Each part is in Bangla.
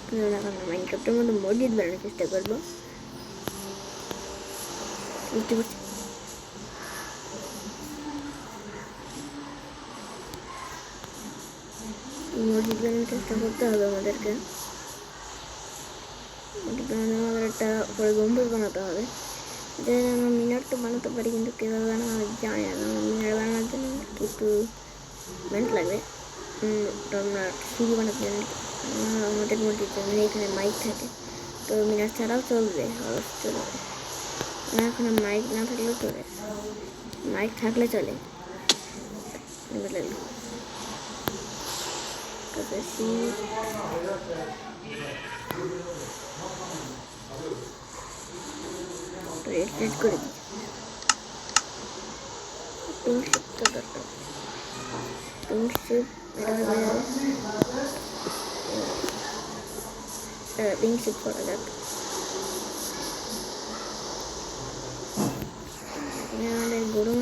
এখন মাইনক্রাফটের মধ্যে মসজিদ বানানোর চেষ্টা করবো। বুঝতে পারছি মসজিদ বানানোর চেষ্টা করতে হবে আমাদেরকে। আমাদের একটা পরে গম্বুজ বানাতে হবে। যেন আমরা মিনার তো বানাতে পারি, কিন্তু কীভাবে বানাবো আমি জানি না। মিনার বানানোর জন্য একটু মেহনত লাগবে। আমরা সিঁড়ি বানাতে জানি। আমাদের মসজিদ এখানে মাইক থাকে, তো মিনার ছাড়াও চলবে, অবশ্যই চলবে না। এখন মাইক না থাকলেও চলে, মাইক থাকলে চলে। রেড করে দিই। পিঙ্ক শিপ তো দরকার, পিঙ্ক শিপ পিঙ্ক শিপ করা যাক। আমাদের গরু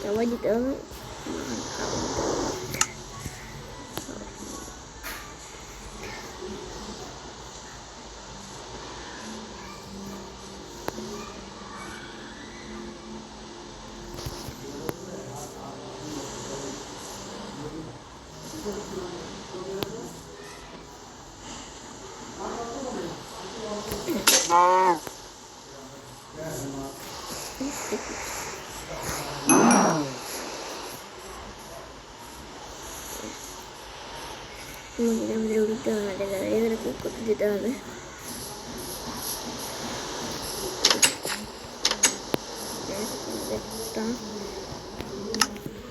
সবাই দিতে হবে। মসজিদের ভিতরে উঠতে হবে, এদের কুক করতে দিতে হবে।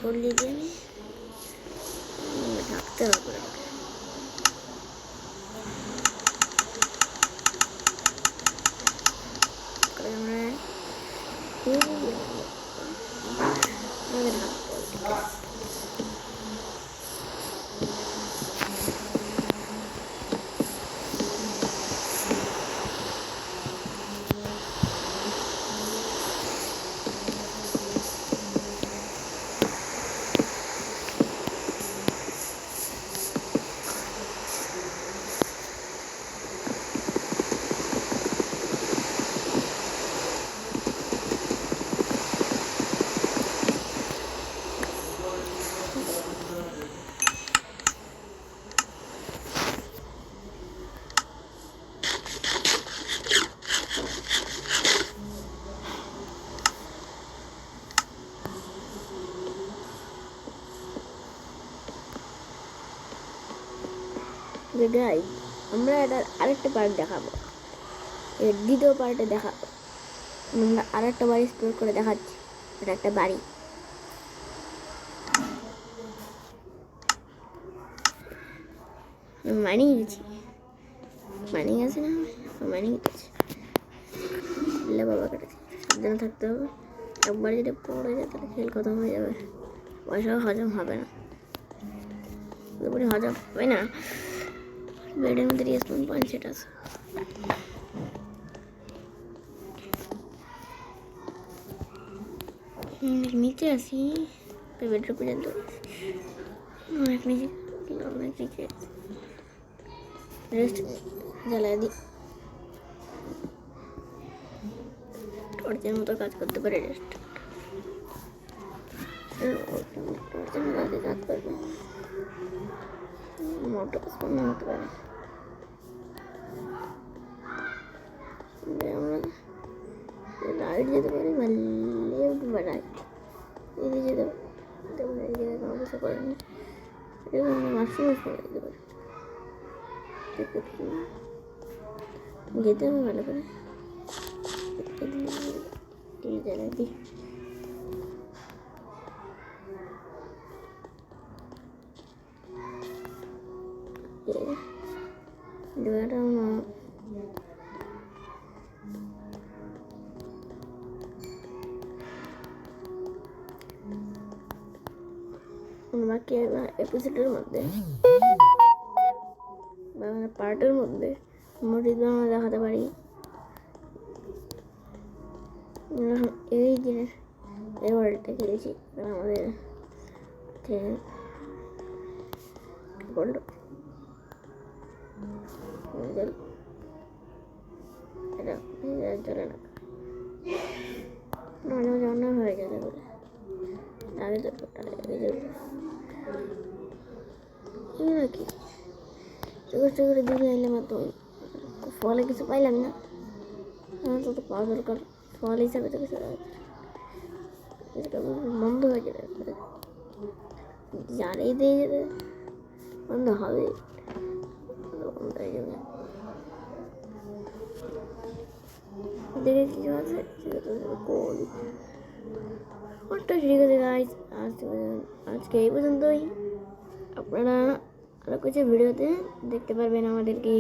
করলে দিয়ে থাকতে হবে। গাইস, আমরা এটা আরেকটা পার্ট দেখাবো, এর দ্বিতীয় পার্টে দেখাবো। আমরা আরেকটা বাড়ি এক্সপ্লোর করে দেখাচ্ছি। এটা একটা বাড়ি, মাইনিং গেছি, মাইনিং আছে না, মাইনিং গেছি। বাবা কেটেছে, সাবধানে থাকতে হবে। একবার যদি পড়ে যায় তাহলে খেল খতম হয়ে যাবে, পয়সাও হজম হবে না, পুরোপুরি হজম হবে না। বেডের মধ্যে রেসপন্স পয়েন্ট সেট আছে। নিচে আসি, বেডের পর্যন্ত অনেক নিচে, অনেক নিচে রেস্ট জ্বালাই দিই, টর্চের মতো কাজ করতে পারে। রেস্ট টর্চের মতো কাজ করবে, মোটর স্পন্দ হতে পারে। আমরা রাইট যেতে পারি বা লেফট বা রাইট, এদিকে যেতে পারি। এই জায়গায় কোনো কিছু করেনি, এবং মাশরুম করে দিতে পারি। যেতে হবে ভালো করে, এই জায়গায় দিই। বাকি এপিসোডের মধ্যে বা পার্টের মধ্যে মসজিদ আমরা দেখাতে পারি। এই জিনিস এই ওয়ার্ল্ডটা খেলেছি, আমাদের এটা চলে না, মাঝে মাঝে অন্য হয়ে গেছে বলে আগে তো নাকি চেষ্টা করে দূরে এলাম, তো ফলে কিছু পাইলাম না। আমার তো পাওয়া দরকার, ফল হিসাবে তো কিছু বন্ধ হয়ে যাবে, জানিয়ে দিয়ে যাবে বন্ধ হবে, বন্ধ হয়ে যাবে। দেখে কিছু আছে ঠিক আছে গাইস, আজকে এই পর্যন্তই। আপনারা আরও কিছু ভিডিওতে দেখতে পারবেন আমাদেরকে।